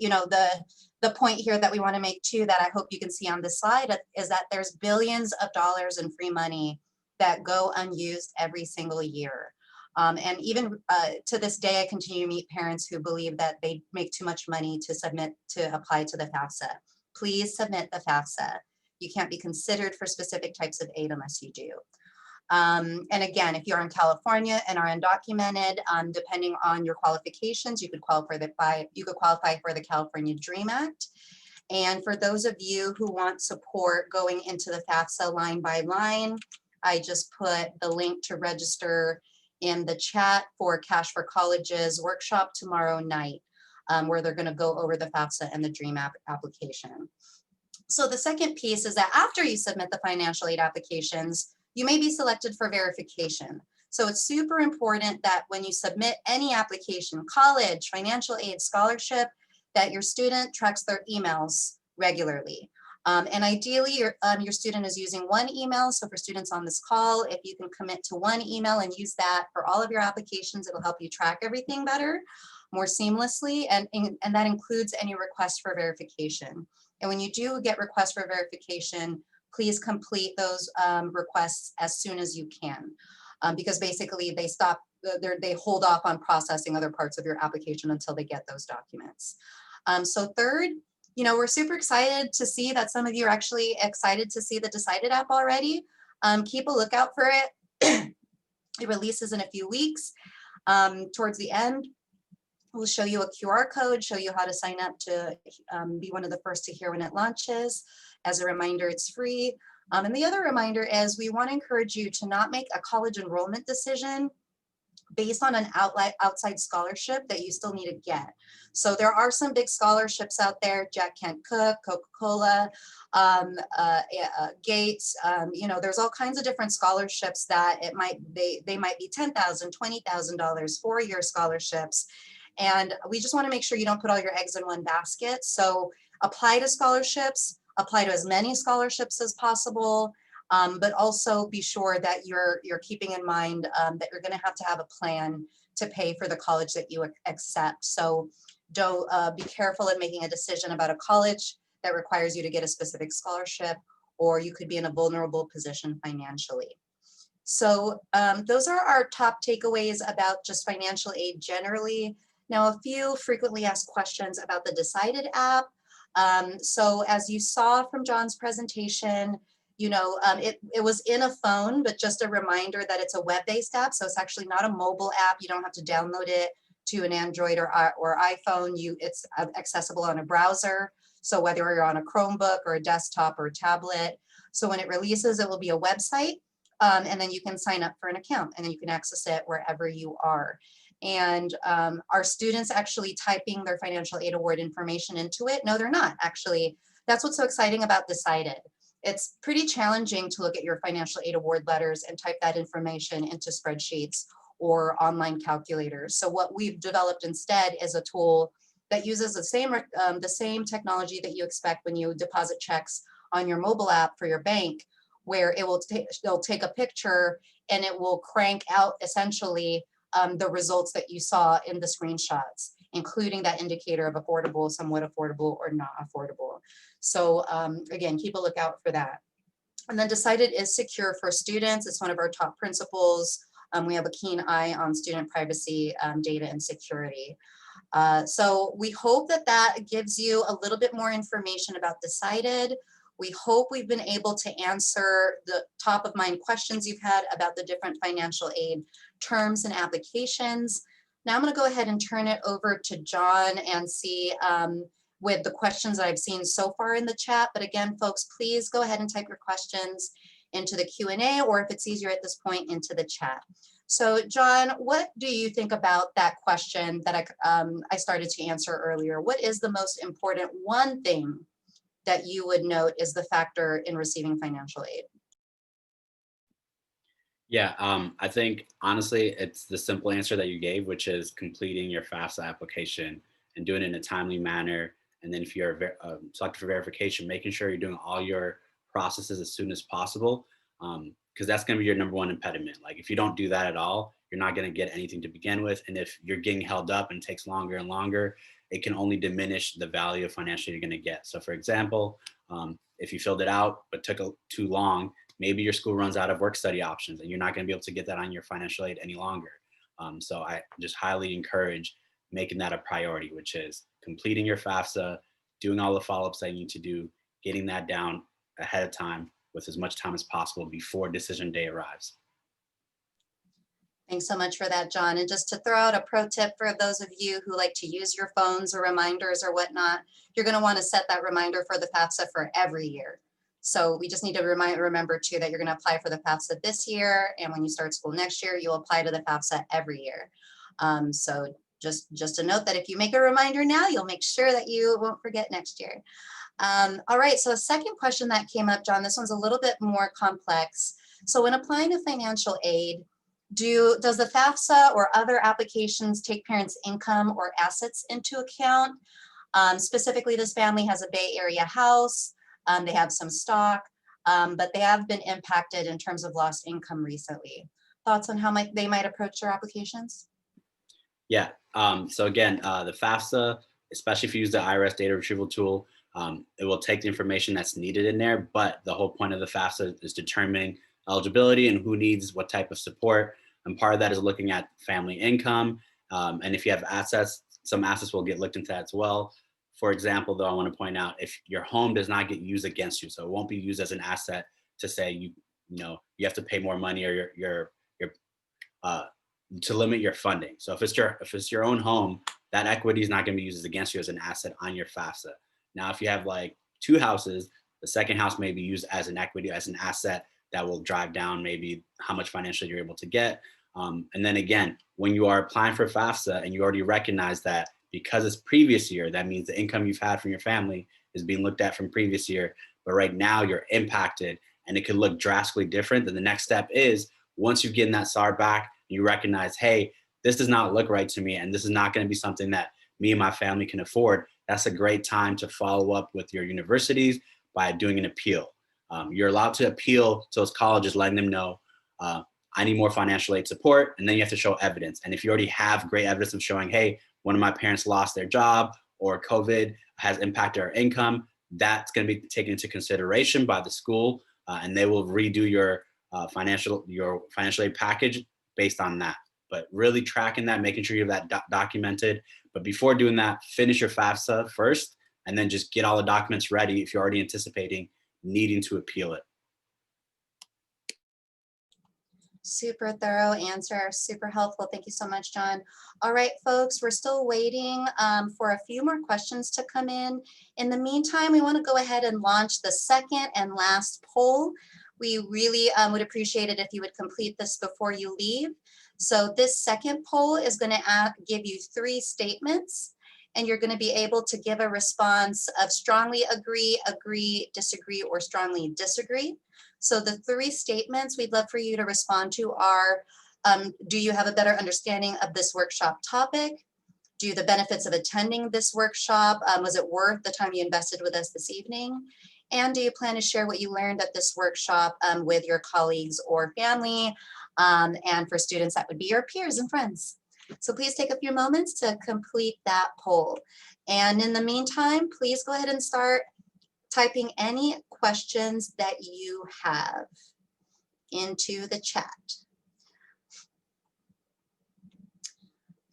you know, the point here that we want to make too, that I hope you can see on this slide, is that there's billions of dollars in free money that go unused every single year. And even to this day, I continue to meet parents who believe that they make too much money to apply to the FAFSA. Please submit the FAFSA. You can't be considered for specific types of aid unless you do. And again, if you're in California and are undocumented, depending on your qualifications, you could qualify for the California DREAM Act. And for those of you who want support going into the FAFSA line by line, I just put the link to register in the chat for Cash for College's workshop tomorrow night, where they're going to go over the FAFSA and the DREAM application. So the second piece is that after you submit the financial aid applications, you may be selected for verification. So it's super important that when you submit any application, college, financial aid, scholarship, that your student tracks their emails regularly. And ideally, your student is using one email. So for students on this call, if you can commit to one email and use that for all of your applications, it'll help you track everything better, more seamlessly. And that includes any request for verification. And when you do get requests for verification, please complete those requests as soon as you can. Because basically they hold off on processing other parts of your application until they get those documents. So third, you know, we're super excited to see that some of you are actually excited to see the Decided app already. Keep a lookout for it. It releases in a few weeks. Towards the end, we'll show you a QR code, show you how to sign up to be one of the first to hear when it launches. As a reminder, it's free. And the other reminder is we want to encourage you to not make a college enrollment decision based on an outside scholarship that you still need to get. So there are some big scholarships out there, Jack Kent Cooke, Coca-Cola, Gates, you know, there's all kinds of different scholarships that they might be $10,000, $20,000, 4-year scholarships. And we just want to make sure you don't put all your eggs in one basket. So apply to scholarships, apply to as many scholarships as possible. But also be sure that you're keeping in mind that you're going to have a plan to pay for the college that you accept. So don't be careful in making a decision about a college that requires you to get a specific scholarship, or you could be in a vulnerable position financially. So those are our top takeaways about just financial aid generally. Now, a few frequently asked questions about the Decided app. So as you saw from John's presentation, you know, it was in a phone, but just a reminder that it's a web-based app. So it's actually not a mobile app. You don't have to download it to an Android or iPhone. It's accessible on a browser. So whether you're on a Chromebook or a desktop or a tablet. So when it releases, it will be a website. And then you can sign up for an account and then you can access it wherever you are. And are students actually typing their financial aid award information into it? No, they're not actually. That's what's so exciting about Decided. It's pretty challenging to look at your financial aid award letters and type that information into spreadsheets or online calculators. So what we've developed instead is a tool that uses the same technology that you expect when you deposit checks on your mobile app for your bank, where it'll take a picture and it will crank out essentially the results that you saw in the screenshots, including that indicator of affordable, somewhat affordable, or not affordable. So again, keep a lookout for that. And then Decided is secure for students. It's one of our top principles. We have a keen eye on student privacy, data, and security. So we hope that that gives you a little bit more information about Decided. We hope we've been able to answer the top of mind questions you've had about the different financial aid terms and applications. Now I'm going to go ahead and turn it over to John and see with the questions that I've seen so far in the chat. But again, folks, please go ahead and type your questions into the Q&A, or if it's easier at this point, into the chat. So John, what do you think about that question that I started to answer earlier? What is the most important one thing that you would note is the factor in receiving financial aid? Yeah, I think honestly, it's the simple answer that you gave, which is completing your FAFSA application and doing it in a timely manner. And then if you're selected for verification, making sure you're doing all your processes as soon as possible, because that's going to be your number one impediment. Like if you don't do that at all, you're not going to get anything to begin with. And if you're getting held up and takes longer and longer, it can only diminish the value of financial you're going to get. So for example, if you filled it out but took too long, maybe your school runs out of work study options and you're not going to be able to get that on your financial aid any longer. So I just highly encourage making that a priority, which is completing your FAFSA, doing all the follow-ups that you need to do, getting that down ahead of time with as much time as possible before decision day arrives. Thanks so much for that, John. And just to throw out a pro tip for those of you who like to use your phones or reminders or whatnot, you're going to want to set that reminder for the FAFSA for every year. So we just need to remember too that you're going to apply for the FAFSA this year, and when you start school next year, you'll apply to the FAFSA every year. So just a note that if you make a reminder now, you'll make sure that you won't forget next year. All right, so a second question that came up, John, this one's a little bit more complex. So when applying to financial aid, does the FAFSA or other applications take parents' income or assets into account? Specifically, this family has a Bay Area house. They have some stock, but they have been impacted in terms of lost income recently. Thoughts on how they might approach their applications? Yeah, so again, the FAFSA, especially if you use the IRS data retrieval tool, it will take the information that's needed in there, but the whole point of the FAFSA is determining eligibility and who needs what type of support. And part of that is looking at family income. And if you have assets, some assets will get looked into that as well. For example, though, I want to point out if your home does not get used against you, so it won't be used as an asset to say you have to pay more money or to limit your funding. So if it's your own home, that equity is not going to be used against you as an asset on your FAFSA. Now, if you have like two houses, the second house may be used as an equity, as an asset that will drive down maybe how much financially you're able to get. And then again, when you are applying for FAFSA and you already recognize that because it's previous year, that means the income you've had from your family is being looked at from previous year, but right now you're impacted and it could look drastically different. Then the next step is once you get in that SAR back, you recognize, hey, this does not look right to me and this is not going to be something that me and my family can afford. That's a great time to follow up with your universities by doing an appeal. You're allowed to appeal to those colleges, letting them know, I need more financial aid support, and then you have to show evidence. And if you already have great evidence of showing, hey, one of my parents lost their job or COVID has impacted our income, that's going to be taken into consideration by the school, and they will redo your financial aid package based on that. But really tracking that, making sure you have that documented. But before doing that, finish your FAFSA first, and then just get all the documents ready if you're already anticipating needing to appeal it. Super thorough answer, super helpful. Thank you so much, John. All right, folks, we're still waiting for a few more questions to come in. In the meantime, we want to go ahead and launch the second and last poll. We really would appreciate it if you would complete this before you leave. So this second poll is going to give you 3 statements, and you're going to be able to give a response of strongly agree, agree, disagree, or strongly disagree. So the 3 statements we'd love for you to respond to are, do you have a better understanding of this workshop topic? Do the benefits of attending this workshop, was it worth the time you invested with us this evening? And do you plan to share what you learned at this workshop with your colleagues or family? And for students, that would be your peers and friends. So please take a few moments to complete that poll. And in the meantime, please go ahead and start typing any questions that you have into the chat.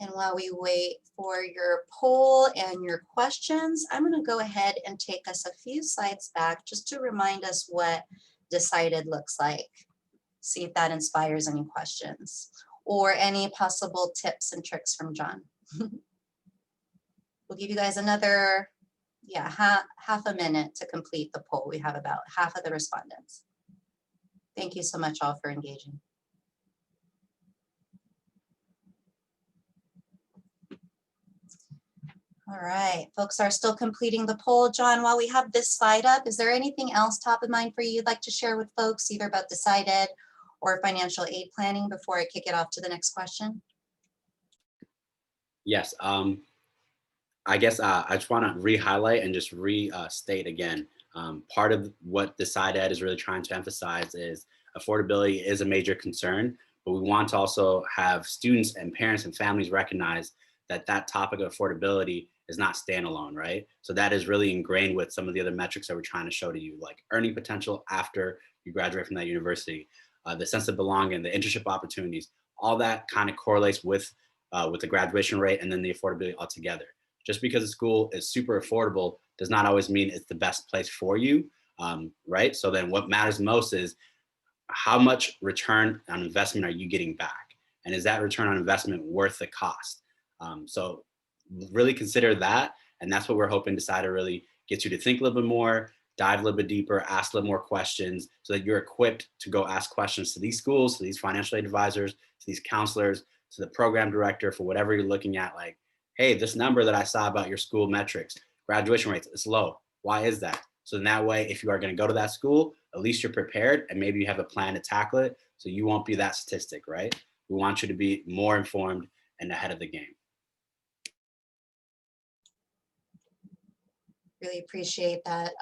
And while we wait for your poll and your questions, I'm going to go ahead and take us a few slides back just to remind us what decided looks like. See if that inspires any questions or any possible tips and tricks from John. We'll give you guys another, half a minute to complete the poll. We have about half of the respondents. Thank you so much all for engaging. All right, folks are still completing the poll. John, while we have this slide up, is there anything else top of mind for you you'd like to share with folks, either about decided or financial aid planning before I kick it off to the next question? Yes, I guess I just want to re-highlight and just restate again. Part of what Decide Ed is really trying to emphasize is affordability is a major concern, but we want to also have students and parents and families recognize that that topic of affordability is not standalone, right? So that is really ingrained with some of the other metrics that we're trying to show to you, like earning potential after you graduate from that university, the sense of belonging, the internship opportunities, all that kind of correlates with the graduation rate and then the affordability altogether. Just because a school is super affordable does not always mean it's the best place for you, right? So then what matters most is how much return on investment are you getting back? And is that return on investment worth the cost? So really consider that. And that's what we're hoping Decide to really get you to think a little bit more, dive a little bit deeper, ask a little more questions so that you're equipped to go ask questions to these schools, to these financial aid advisors, to these counselors, to the program director for whatever you're looking at. Like, hey, this number that I saw about your school metrics, graduation rates, it's low. Why is that? So in that way, if you are going to go to that school, at least you're prepared and maybe you have a plan to tackle it. So you won't be that statistic, right? We want you to be more informed and ahead of the game. Really appreciate that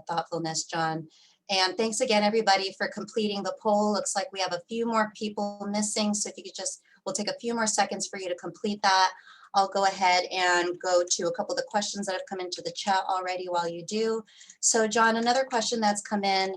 thoughtfulness, John. And thanks again, everybody, for completing the poll. Looks like we have a few more people missing. So if you could just, we'll take a few more seconds for you to complete that. I'll go ahead and go to a couple of the questions that have come into the chat already while you do. So John, another question that's come in,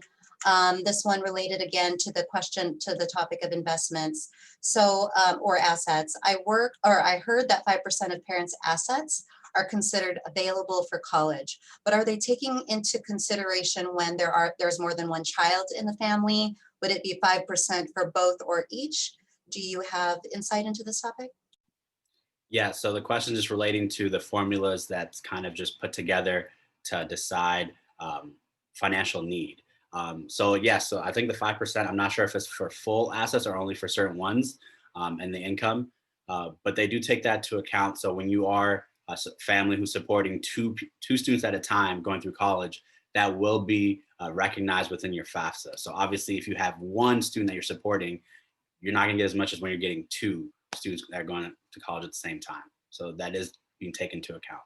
this one related again to the question, to the topic of investments. So, or assets. I heard that 5% of parents' assets are considered available for college, but are they taking into consideration when there's more than one child in the family? Would it be 5% for both or each? Do you have insight into this topic? Yeah, so the question is relating to the formulas that's kind of just put together to decide financial need. So I think the 5%, I'm not sure if it's for full assets or only for certain ones and the income, but they do take that into account. So when you are a family who's supporting two students at a time going through college, that will be recognized within your FAFSA. So obviously, if you have one student that you're supporting, you're not gonna get as much as when you're getting two students that are going to college at the same time. So that is being taken into account.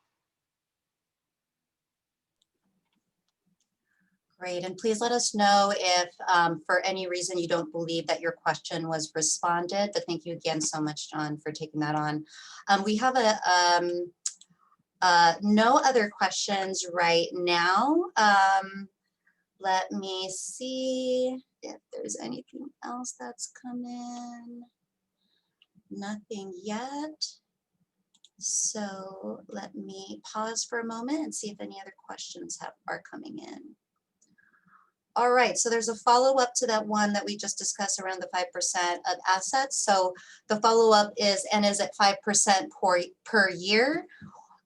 Great, and please let us know if for any reason you don't believe that your question was responded, but thank you again so much, John, for taking that on. We have no other questions right now. Let me see if there's anything else that's come in. Nothing yet. So let me pause for a moment and see if any other questions are coming in. All right, so there's a follow-up to that one that we just discussed around the 5% of assets. So the follow-up is, and is it 5% per year?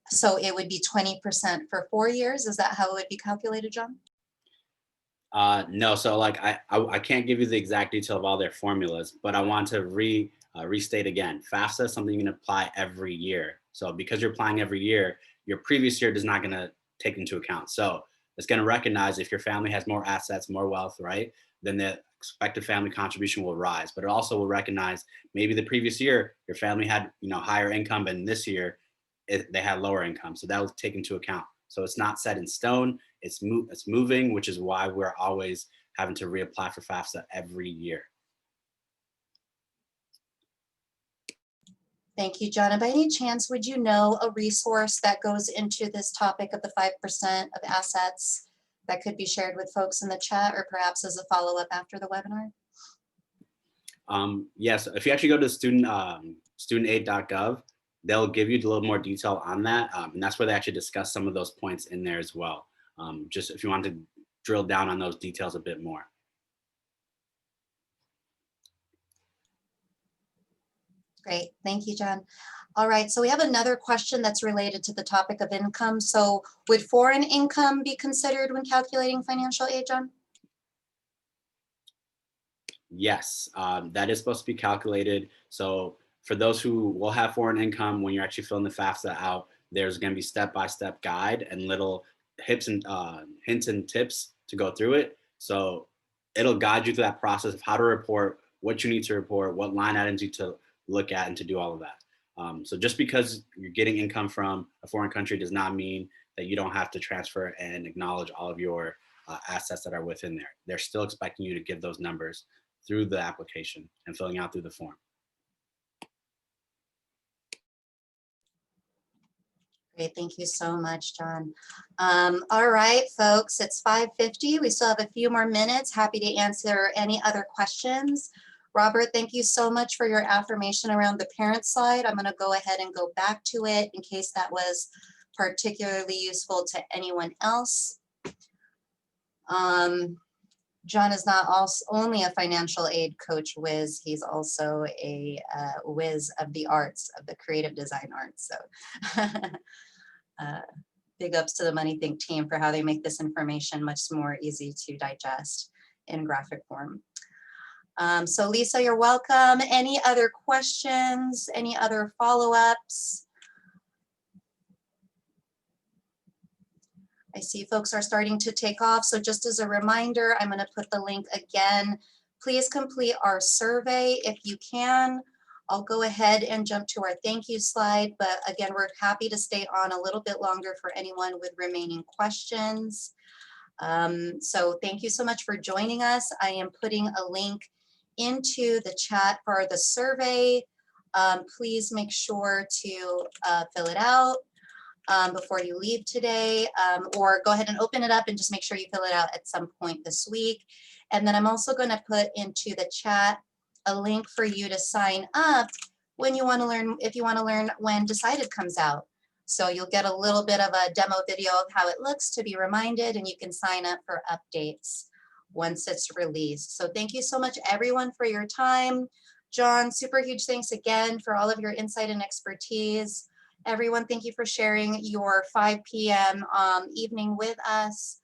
So it would be 20% for 4 years. Is that how it would be calculated, John? No, so like I can't give you the exact detail of all their formulas, but I want to restate again. FAFSA is something you can apply every year. So because you're applying every year, your previous year is not going to take into account. So it's going to recognize if your family has more assets, more wealth, right? Then the expected family contribution will rise. But it also will recognize maybe the previous year your family had higher income, and this year they had lower income. So that will take into account. So it's not set in stone. It's moving, which is why we're always having to reapply for FAFSA every year. Thank you, John. And by any chance, would you know a resource that goes into this topic of the 5% of assets that could be shared with folks in the chat, or perhaps as a follow-up after the webinar? Yes, if you actually go to the studentaid.gov, they'll give you a little more detail on that. And that's where they actually discuss some of those points in there as well. Just if you want to drill down on those details a bit more. Great, thank you, John. All right, so we have another question that's related to the topic of income. So would foreign income be considered when calculating financial aid, John? Yes, that is supposed to be calculated. So for those who will have foreign income, when you're actually filling the FAFSA out, there's going to be step-by-step guide and little hints and tips to go through it. So it'll guide you through that process of how to report, what you need to report, what line items you need to look at, and to do all of that. So just because you're getting income from a foreign country does not mean that you don't have to transfer and acknowledge all of your assets that are within there. They're still expecting you to give those numbers through the application and filling out through the form. Great, thank you so much, John. All right, folks, it's 5:50. We still have a few more minutes. Happy to answer any other questions. Robert, thank you so much for your affirmation around the parent slide. I'm going to go ahead and go back to it in case that was particularly useful to anyone else. John is not only a financial aid coach whiz, he's also a whiz of the arts, of the creative design arts. So big ups to the Moneythink team for how they make this information much more easy to digest in graphic form. So Lisa, you're welcome. Any other questions? Any other follow-ups? I see folks are starting to take off. So just as a reminder, I'm going to put the link again. Please complete our survey if you can. I'll go ahead and jump to our thank you slide. But again, we're happy to stay on a little bit longer for anyone with remaining questions. So thank you so much for joining us. I am putting a link into the chat for the survey. Please make sure to fill it out before you leave today, or go ahead and open it up and just make sure you fill it out at some point this week. And then I'm also going to put into the chat a link for you to sign up when you want to learn, if you want to learn when Decided comes out. So you'll get a little bit of a demo video of how it looks to be reminded, and you can sign up for updates once it's released. So thank you so much, everyone, for your time. John, super huge thanks again for all of your insight and expertise. Everyone, thank you for sharing your 5 p.m. Evening with us.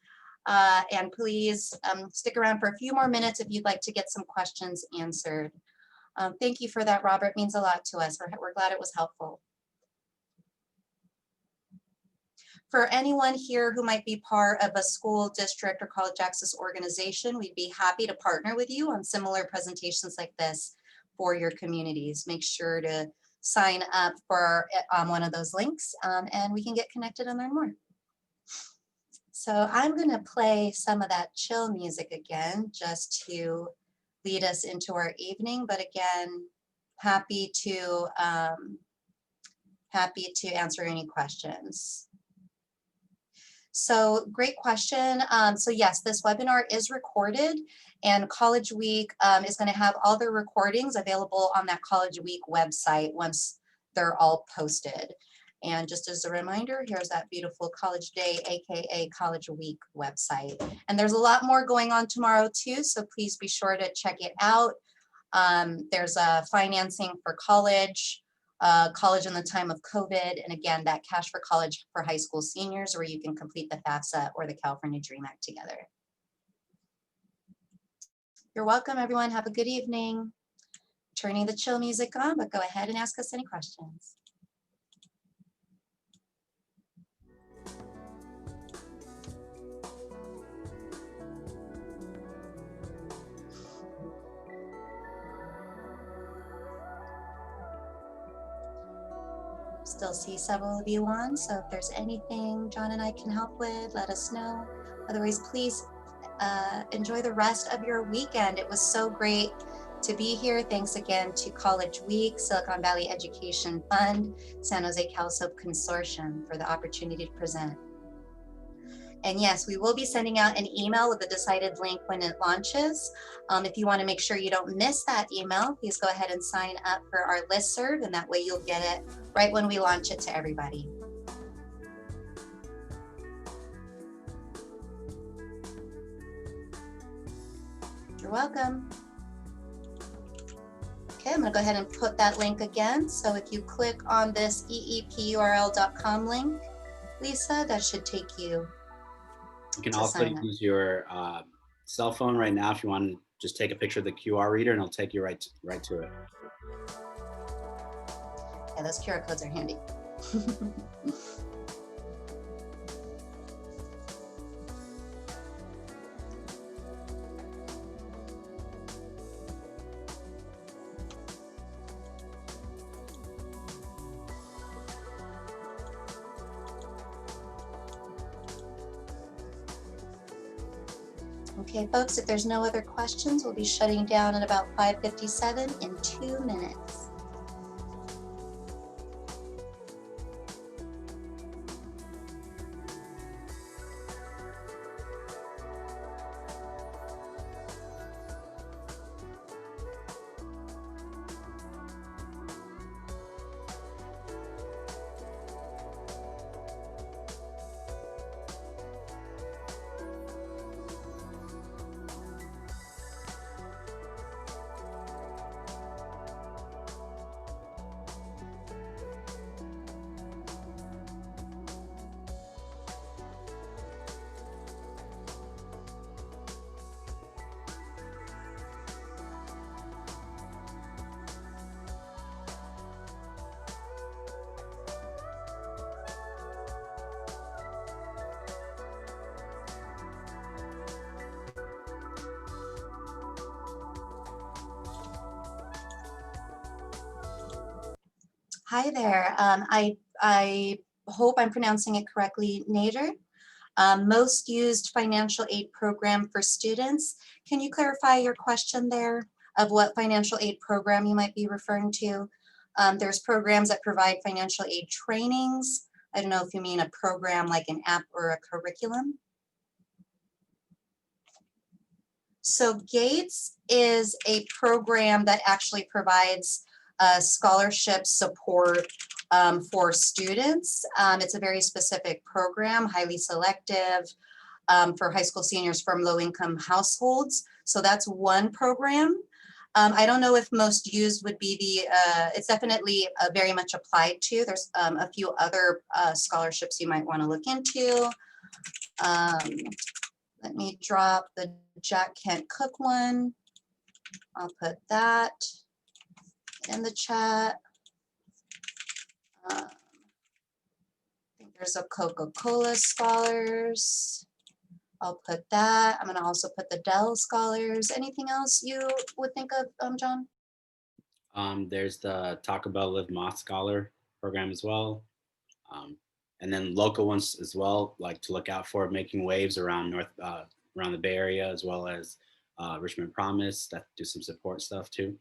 And please stick around for a few more minutes if you'd like to get some questions answered. Thank you for that, Robert. It means a lot to us. We're glad it was helpful. For anyone here who might be part of a school district or college access organization, we'd be happy to partner with you on similar presentations like this for your communities. Make sure to sign up for one of those links and we can get connected and learn more. So I'm going to play some of that chill music again just to lead us into our evening. But again, happy to answer any questions. So great question. So yes, this webinar is recorded, and College Week is going to have all the recordings available on that College Week website once they're all posted. And just as a reminder, here's that beautiful College Day, aka College Week website. And there's a lot more going on tomorrow too, so please be sure to check it out. There's a financing for college in the time of COVID, and again, that Cash for College for high school seniors, where you can complete the FAFSA or the California Dream Act together. You're welcome, everyone. Have a good evening. Turning the chill music on, but go ahead and ask us any questions. Still see several of you on, so if there's anything John and I can help with, let us know. Otherwise, please enjoy the rest of your weekend. It was so great to be here. Thanks again to College Week, Silicon Valley Education Fund, San Jose CalSoap Consortium for the opportunity to present. And yes, we will be sending out an email with a decided link when it launches. If you want to make sure you don't miss that email, please go ahead and sign up for our listserv, and that way you'll get it right when we launch it to everybody. You're welcome. Okay, I'm going to go ahead and put that link again. So if you click on this eepurl.com link, Lisa, that should take you. You can also use your cell phone right now if you want to just take a picture of the QR reader, and it'll take you right to it. Yeah, those QR codes are handy. Okay, folks, if there's no other questions, we'll be shutting down at about 5:57 in 2 minutes. Hi there. I hope I'm pronouncing it correctly, Nader. Most used financial aid program for students. Can you clarify your question there of what financial aid program you might be referring to? There's programs that provide financial aid trainings. I don't know if you mean a program like an app or a curriculum. So Gates is a program that actually provides scholarship support for students. It's a very specific program, highly selective for high school seniors from low-income households. So that's one program. I don't know if most used would be it's definitely very much applied to. There's a few other scholarships you might want to look into. Let me drop the Jack Kent Cook one. I'll put that in the chat. I think there's a Coca-Cola Scholars. I'll put that. I'm going to also put the Dell Scholars. Anything else you would think of, John? There's the Taco Bell Live Moth Scholar program as well. And then local ones as well, like to look out for, making waves around around the Bay Area, as well as Richmond Promise, that do some support stuff too.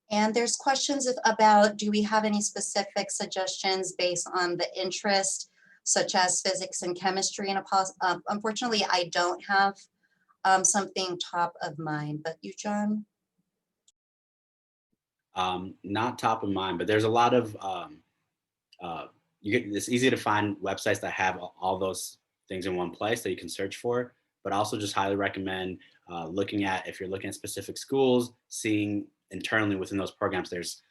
And there's questions about, do we have any specific suggestions based on the interest, such as physics and chemistry? And unfortunately, I don't have something top of mind, but you, John? Not top of mind, but there's a lot of, it's easy to find websites that have all those things in one place that you can search for, but also just highly recommend looking at, if you're looking at specific schools, seeing internally within those programs, there's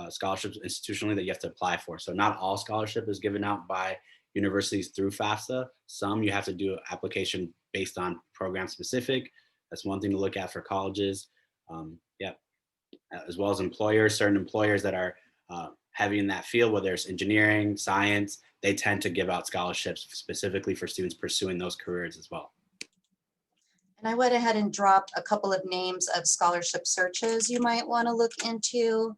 scholarships institutionally that you have to apply for. So not all scholarship is given out by universities through FAFSA. Some you have to do an application based on program specific. That's one thing to look at for colleges. As well as employers, certain employers that are heavy in that field, whether it's engineering, science, they tend to give out scholarships specifically for students pursuing those careers as well. And I went ahead and dropped a couple of names of scholarship searches you might want to look into.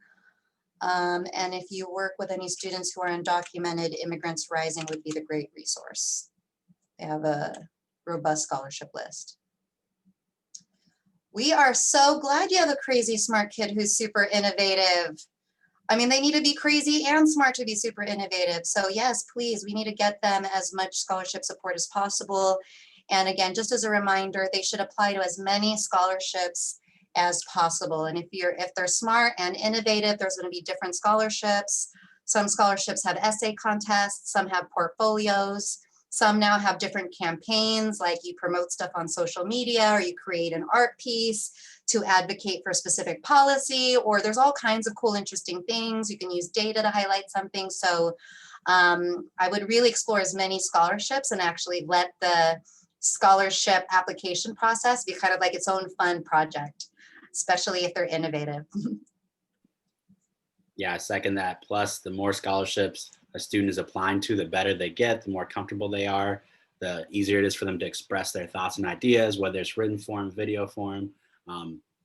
And if you work with any students who are undocumented, Immigrants Rising would be the great resource. They have a robust scholarship list. We are so glad you have a crazy smart kid who's super innovative. I mean, they need to be crazy and smart to be super innovative. So yes, please, we need to get them as much scholarship support as possible. And again, just as a reminder, they should apply to as many scholarships as possible. And if they're smart and innovative, there's going to be different scholarships. Some scholarships have essay contests, some have portfolios, some now have different campaigns, like you promote stuff on social media or you create an art piece to advocate for a specific policy, or there's all kinds of cool, interesting things. You can use data to highlight something. So I would really explore as many scholarships and actually let the scholarship application process be kind of like its own fun project, especially if they're innovative. Yeah, I second that. Plus, the more scholarships a student is applying to, the better they get, the more comfortable they are, the easier it is for them to express their thoughts and ideas, whether it's written form, video form.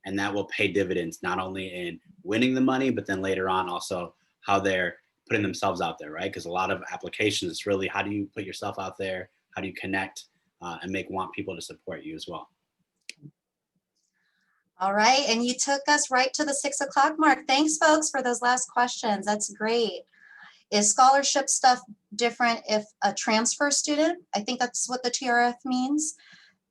And that will pay dividends, not only in winning the money, but then later on also how they're putting themselves out there, right? Because a lot of applications, it's really how do you put yourself out there? How do you connect and want people to support you as well? All right, and you took us right to the 6 o'clock mark. Thanks, folks, for those last questions. That's great. Is scholarship stuff different if a transfer student? I think that's what the TRF means.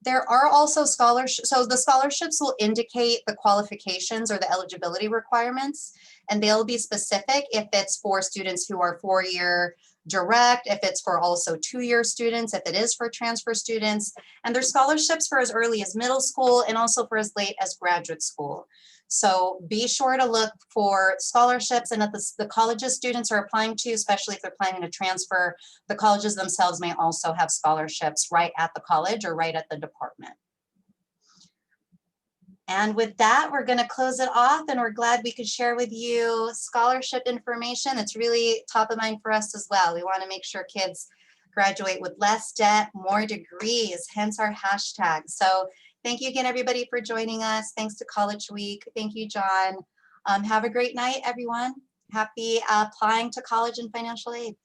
There are also scholarships, so the scholarships will indicate the qualifications or the eligibility requirements, and they'll be specific if it's for students who are 4-year direct, if it's for also 2-year students, if it is for transfer students, and there's scholarships for as early as middle school and also for as late as graduate school. So be sure to look for scholarships, and that the colleges students are applying to, especially if they're planning to transfer, the colleges themselves may also have scholarships right at the college or right at the department. And with that, we're going to close it off, and we're glad we could share with you scholarship information. It's really top of mind for us as well. We want to make sure kids graduate with less debt, more degrees, hence our hashtag. So thank you again, everybody, for joining us. Thanks to College Week. Thank you, John. Have a great night, everyone. Happy applying to college and financial aid.